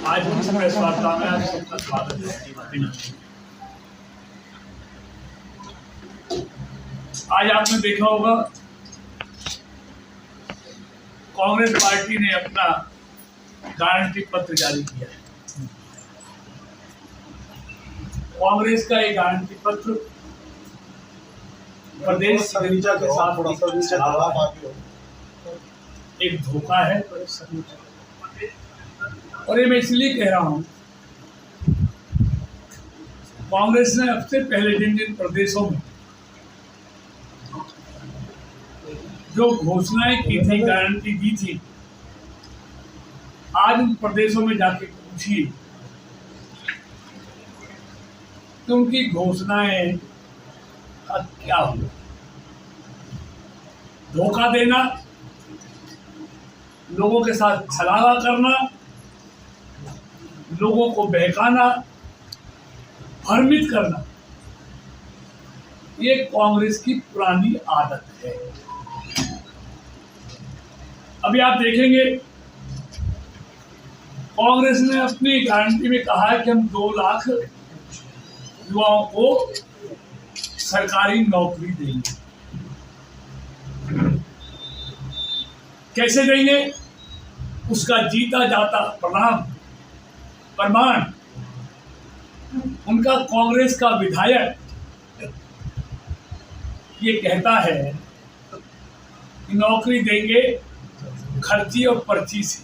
आज इस प्रेस वार्ता में आप सबका स्वागत है। आज आपने देखा होगा कांग्रेस पार्टी ने अपना गारंटी पत्र जारी किया है। कांग्रेस का एक गारंटी पत्र प्रदेश सरिता के साथ एक धोखा है। और ये मैं इसलिए कह रहा हूं, कांग्रेस ने अब से पहले जिन जिन प्रदेशों में जो घोषणाएं की थी, गारंटी दी थी, आज उन प्रदेशों में जाके पूछिए कि उनकी घोषणाएं का क्या हुआ। धोखा देना, लोगों के साथ छलावा करना, लोगों को बहकाना, भ्रमित करना, ये कांग्रेस की पुरानी आदत है। अभी आप देखेंगे कांग्रेस ने अपनी गारंटी में कहा है कि हम 2 लाख युवाओं को सरकारी नौकरी देंगे। कैसे देंगे? उसका जीता जाता प्रमाण उनका कांग्रेस का विधायक ये कहता है कि नौकरी देंगे खर्ची और पर्ची से।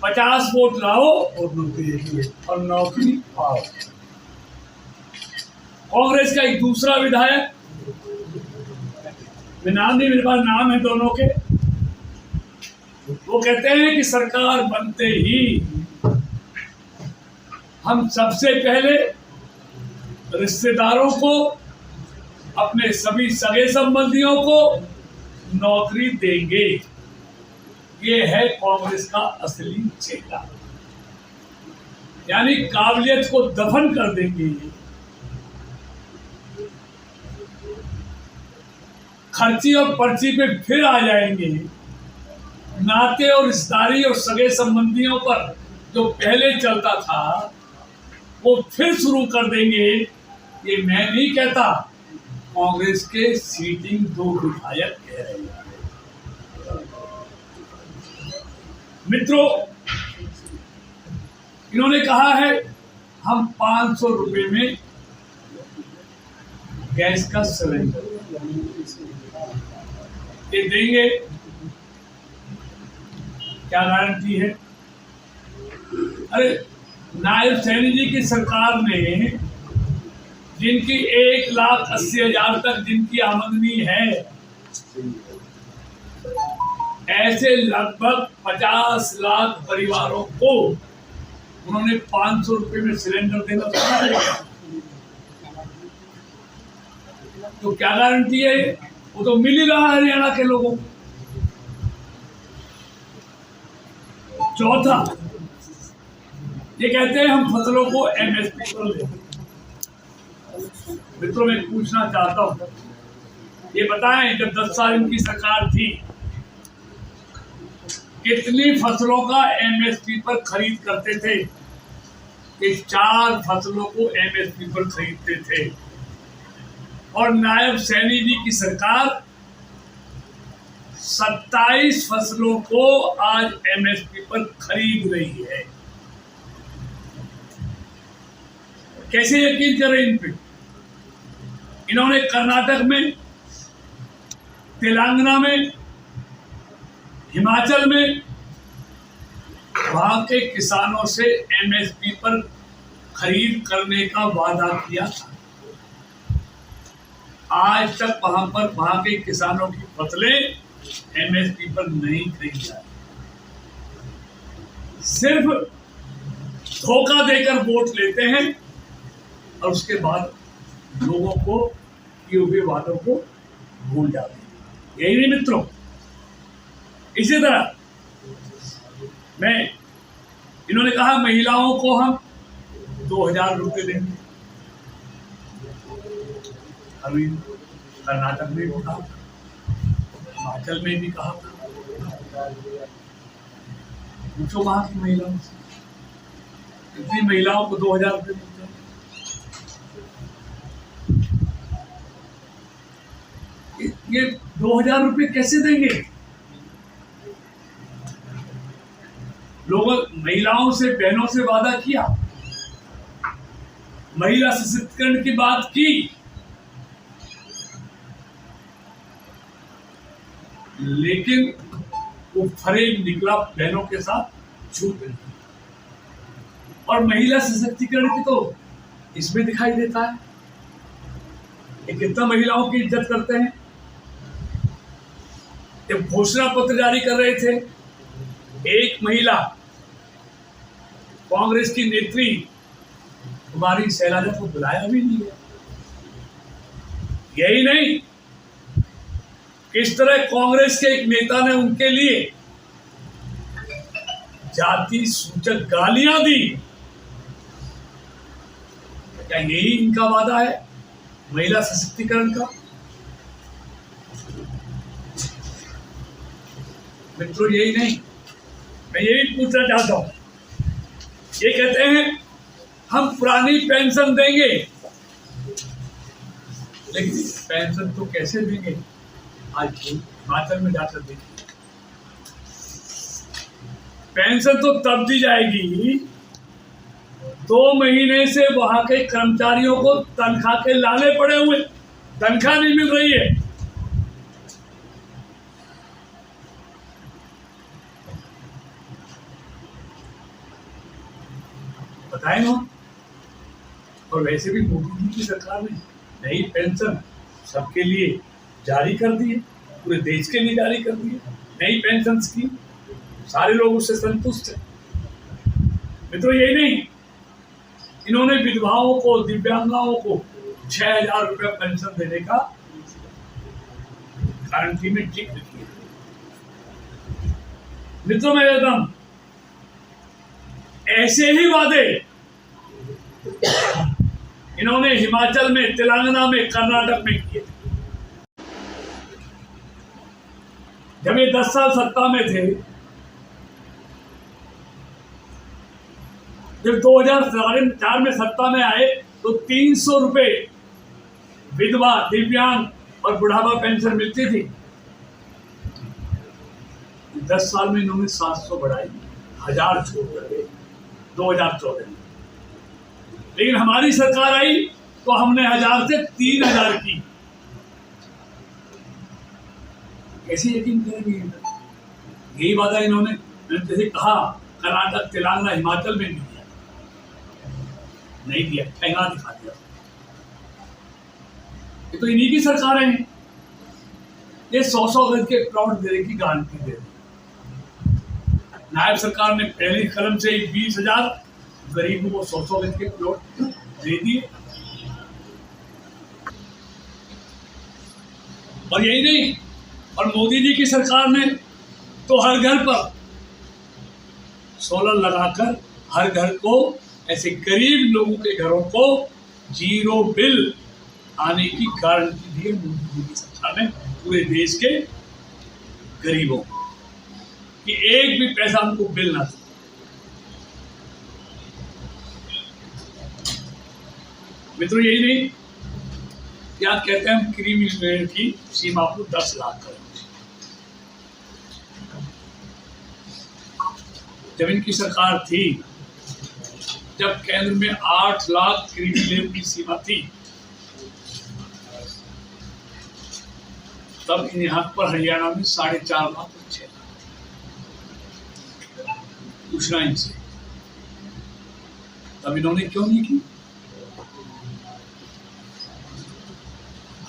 50 वोट लाओ और नौकरी पाओ। कांग्रेस का एक दूसरा विधायक, मेरे पास नाम है दोनों के, वो कहते हैं कि सरकार बनते ही हम सबसे पहले रिश्तेदारों को, अपने सभी सगे संबंधियों को नौकरी देंगे। ये है कांग्रेस का असली चेहरा, यानी काबिलियत को दफन कर देंगे। खर्ची और पर्ची पे फिर आ जाएंगे। नाते और रिश्तेदारी और सगे संबंधियों पर जो पहले चलता था वो फिर शुरू कर देंगे। ये मैं नहीं कहता, कांग्रेस के सीटिंग 2 विधायक कह रहे हैं। मित्रों, इन्होंने कहा है हम 500 रुपए में गैस का सिलेंडर ये देंगे। क्या गारंटी है? अरे नायब सैनी जी की सरकार ने, जिनकी 1,80,000 तक जिनकी आमदनी है, ऐसे लगभग 50 लाख परिवारों को उन्होंने 500 रुपए में सिलेंडर देना चाहा। तो क्या गारंटी है? वो तो मिल ही रहा है हरियाणा के लोगों को। चौथा, ये कहते हैं हम फसलों को एमएसपी पर ले। मित्रों, मैं पूछना चाहता हूं, ये बताएं जब 10 साल इनकी सरकार थी, कितनी फसलों का एमएसपी पर खरीद करते थे? कि 4 फसलों को एमएसपी पर खरीदते थे। और नायब सैनी जी की सरकार 27 फसलों को आज एमएसपी पर खरीद रही है। कैसे यकीन करें इन पे? इन्होंने कर्नाटक में, तेलंगाना में, हिमाचल में वहां के किसानों से एमएसपी पर खरीद करने का वादा किया था। आज तक वहां के किसानों की फसलें एमएसपी पर नहीं खरीदी जा रही। सिर्फ धोखा देकर वोट लेते हैं और उसके बाद लोगों को किए हुए वादों को भूल जाते हैं। यही नहीं मित्रों? इसी तरह इन्होंने कहा महिलाओं को हम 2,000 रुपये देंगे। अभी कर्नाटक में भी कहा, हिमाचल में भी कहा, पूछो वहां की महिलाओं से, कितनी महिलाओं को 2000 रुपये मिलते हैं। ये 2000 रुपये कैसे देंगे? लोगों, महिलाओं से, बहनों से वादा किया, महिला सशक्तिकरण की बात की, लेकिन वो फरेब निकला बहनों के साथ झूठ। और महिला सशक्तिकरण की तो इसमें दिखाई देता है, ये कितना महिलाओं की इज्जत करते हैं। जब घोषणा पत्र जारी कर रहे थे, एक महिला कांग्रेस की नेत्री कुमारी शैलजा को बुलाया भी नहीं है। यही नहीं, किस तरह कांग्रेस के एक नेता ने उनके लिए जाति सूचक गालियां दी। क्या यही इनका वादा है महिला सशक्तिकरण का? मित्रों, यही नहीं, मैं यही पूछना चाहता हूं। ये कहते हैं हम पुरानी पेंशन देंगे, लेकिन पेंशन तो कैसे देंगे? आज हिमाचल में जाकर देखिए, पेंशन तो तब दी जाएगी 2 महीने से वहां के कर्मचारियों को तनख्वाह के लाले पड़े हुए, तनख्वाह नहीं मिल रही है। बताए ना। और वैसे भी मोदी जी की सरकार ने नई पेंशन सबके लिए जारी कर दी है, पूरे देश के लिए जारी कर दी है नई पेंशन स्कीम। सारे लोग उससे संतुष्ट हैं। मित्रों, यही नहीं, इन्होंने विधवाओं को, दिव्यांगाओं को 6000 रुपये पेंशन देने का गारंटी में जिक्र किया। मित्रों, मैं कहता हूं, ऐसे ही वादे इन्होंने हिमाचल में, तेलंगाना में, कर्नाटक में किए। जब ये 10 साल सत्ता में थे, जब 2004 में सत्ता में आए, तो 300 रुपए विधवा, दिव्यांग और बुढ़ापा पेंशन मिलती थी। 10 साल में इन्होंने 700 बढ़ाई, 1000 छोड़ कर गए 2014 में। लेकिन हमारी सरकार आई तो हमने 1000 से 3000 की। कैसे यकीन करेंगे? यही वादा इन्होंने, जैसे कहा, कर्नाटक, तेलंगाना, हिमाचल में नहीं दिया, ठेंगा दिखा दिया। ये तो इन्हीं की सरकारें हैं। ये 100 गज के प्लॉट देने की गारंटी दे रही। नायब सरकार ने पहली कलम से 20,000 गरीबों को 100 गज के प्लॉट दे दिए। और यही नहीं, और मोदी जी की सरकार ने तो हर घर पर सोलर लगाकर हर घर को, ऐसे गरीब लोगों के घरों को 0 बिल आने की गारंटी दी मोदी जी की सरकार ने पूरे देश के गरीबों को, कि एक भी पैसा उनको बिल ना दे। मित्रों, यही नहीं, क्या कहते हैं, हम क्रीमी लेयर की सीमा को 10 लाख करें। जब इनकी सरकार थी, जब केंद्र में 8 लाख क्रीमी लेयर की सीमा थी, तब इन यहाँ पर हरियाणा में 4.5 लाख और 6 लाख। पूछना इनसे, तब इन्होंने क्यों नहीं की?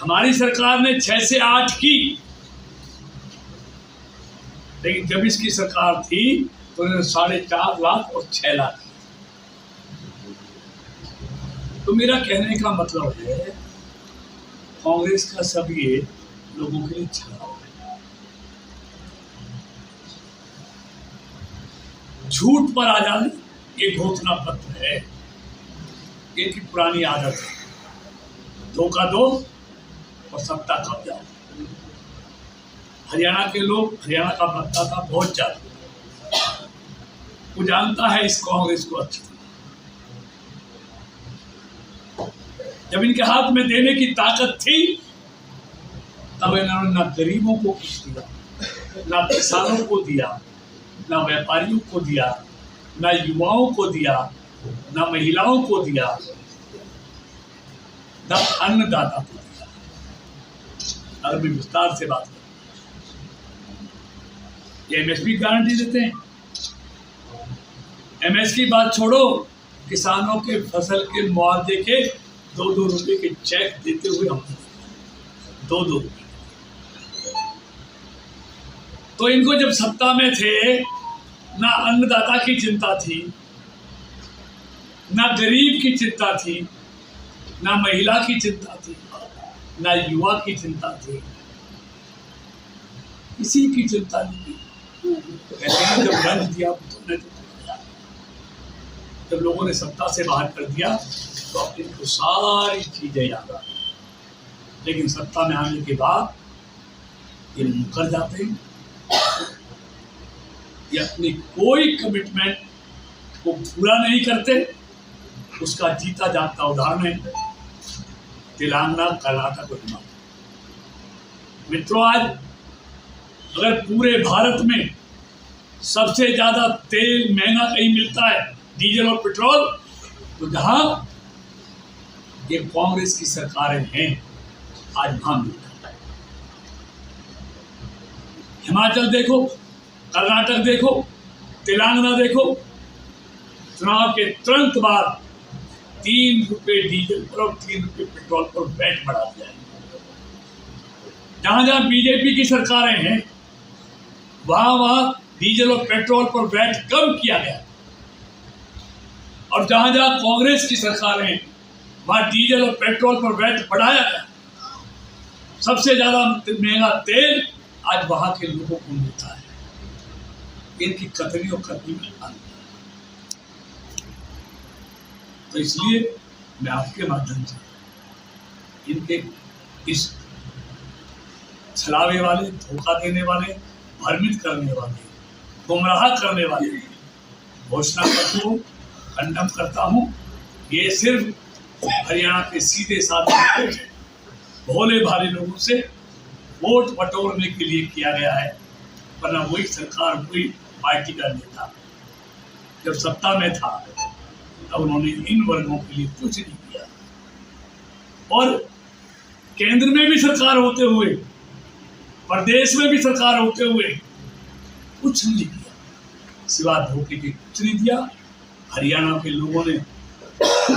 हमारी सरकार ने 6 से 8 की, लेकिन जब इसकी सरकार थी तो इन्होंने 4.5 लाख और 6 लाख। तो मेरा कहने का मतलब है, कांग्रेस का सब ये लोगों के लिए छलावा है, झूठ पर आ जाने, ये घोषणा पत्र है, इनकी पुरानी आदत है, धोखा दो और सत्ता कब्जा। हरियाणा के लोग, हरियाणा का मतदाता बहुत ज्यादा, वो जानता है इस कांग्रेस को अच्छी तरह। जब इनके हाथ में देने की ताकत थी तब इन्होंने ना गरीबों को कुछ दिया, ना किसानों को दिया, ना व्यापारियों को दिया, ना युवाओं को दिया, ना महिलाओं को दिया, ना अन्नदाता को दिया। अगर मैं विस्तार से बात करूं, ये एमएसपी गारंटी देते हैं। एमएसपी की बात छोड़ो, किसानों के फसल के मुआवजे के 2-2 रुपए के चेक देते हुए हम 2-2 रुपए। तो इनको जब सत्ता में थे ना अन्नदाता की चिंता थी, ना गरीब की चिंता थी, ना महिला की चिंता थी, ना युवा की चिंता थी, किसी की चिंता नहीं थी। कहते हैं जब रंग दिया तो जब लोगों ने सत्ता से बाहर कर दिया तो अब इनको सारी चीजें याद आ गई। लेकिन सत्ता में आने के बाद ये मुकर जाते हैं, ये अपनी कोई कमिटमेंट को पूरा नहीं करते। उसका जीता जागता उदाहरण है तेलंगाना, कर्नाटक और हिमाचल। मित्रों, आज अगर पूरे भारत में सबसे ज्यादा तेल महंगा कहीं मिलता है, डीजल और पेट्रोल, तो जहां ये कांग्रेस की सरकारें हैं आज वहां मिलता है। हिमाचल देखो, कर्नाटक देखो, तेलंगाना देखो, चुनाव के तुरंत बाद 3 रुपए डीजल पर और 3 रुपए पेट्रोल पर वैट बढ़ा दिया है। जहां जहां बीजेपी की सरकारें हैं वहां डीजल और पेट्रोल पर वैट कम किया गया, और जहां जहां कांग्रेस की सरकारें हैं वहां डीजल और पेट्रोल पर वैट बढ़ाया गया। सबसे ज्यादा महंगा तेल आज वहां के लोगों को मिलता है। इनकी कतरी और कतरी में अंतर। तो इसलिए मैं आपके माध्यम से इनके इस छलावे वाले, धोखा देने वाले, भ्रमित करने वाले, गुमराह करने वाले घोषणा करता हूँ, खंडन करता हूँ। ये सिर्फ हरियाणा के सीधे साधे भोले भाले लोगों से वोट बटोरने के लिए किया गया है, वरना वही सरकार, वही पार्टी का नेता जब सत्ता में था तब उन्होंने इन वर्गों के लिए कुछ नहीं किया, और केंद्र में भी सरकार होते हुए, प्रदेश में भी सरकार होते हुए कुछ नहीं किया, सिवाय धोखे के कुछ नहीं दिया। हरियाणा के लोगों ने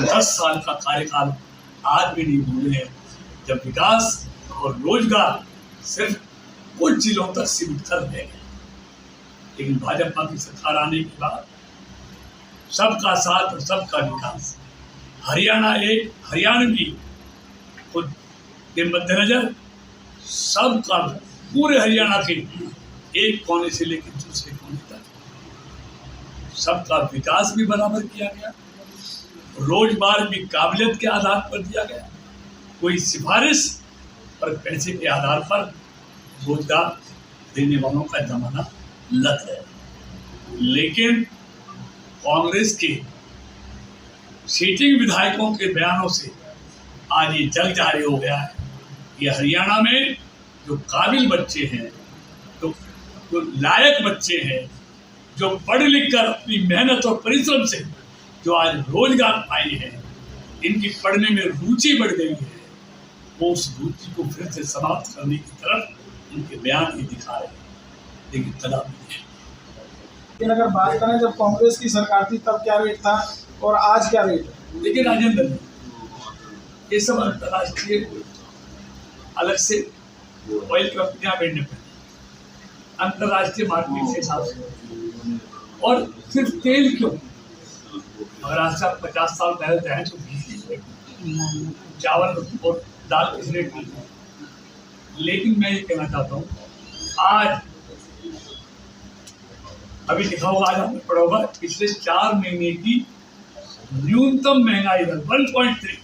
10 साल का कार्यकाल आज भी नहीं भूले हैं, जब विकास और रोजगार सिर्फ कुछ जिलों तक सीमित कर दिए गए। लेकिन भाजपा की सरकार आने के बाद सबका साथ और सबका विकास, हरियाणा एक हरियाणवी खुद के मद्देनजर सबका, पूरे हरियाणा के एक कोने से लेकर दूसरे कोने तक सबका विकास भी बराबर किया गया, रोजगार भी काबिलियत के आधार पर दिया गया। कोई सिफारिश और पैसे के आधार पर रोजगार देने वालों का जमाना लग गया। लेकिन कांग्रेस के सीटिंग विधायकों के बयानों से आज ये जग जाहिर हो गया है। ये हरियाणा में जो काबिल बच्चे हैं, जो लायक बच्चे हैं, जो पढ़ लिख कर अपनी मेहनत और परिश्रम से जो आज रोजगार पाए हैं, इनकी पढ़ने में रुचि बढ़ गई है, वो उस रुचि को फिर से समाप्त करने की तरफ इनके बयान ही दिखा रहे हैं, लेकिन कदापि नहीं। लेकिन अगर बात करें जब कांग्रेस की सरकार थी तब क्या रेट था और आज क्या रेट है? लेकिन राजेंद्र, ये सब अंतर्राष्ट्रीय अलग से ऑयल कंपनियां बैठने पर अंतर्राष्ट्रीय मार्केट के हिसाब से, और सिर्फ तेल क्यों, अगर आज से 50 साल पहले जाए तो 20 चावल और दाल किस रेट में। लेकिन मैं ये कहना चाहता हूँ, आज अभी लिखा होगा, आज आपने पढ़ा होगा, पिछले 4 महीने की न्यूनतम महंगाई दर 1.3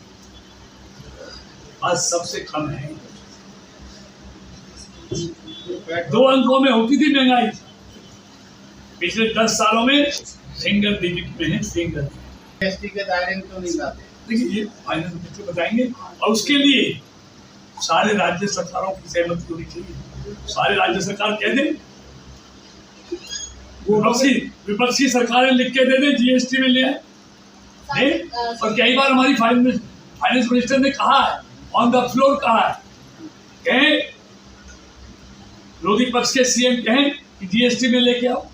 आज सबसे कम है। 2 अंकों में होती थी महंगाई, पिछले 10 सालों में सिंगल डिजिट में है, सिंगल। जीएसटी के दायरे में तो नहीं लाते। देखिए ये फाइनेंस मिनिस्टर बताएंगे, और उसके लिए सारे राज्य सरकारों की सहमति होनी चाहिए। सारे राज्य सरकार कह दें, विपक्षी सरकारें लिख के दे दें जीएसटी में ले आए। और कई बार हमारी फाइनेंस मिनिस्टर ने कहा है, ऑन द फ्लोर कहा है, कहें विरोधी पक्ष के सीएम कहें कि जीएसटी में लेके आओ।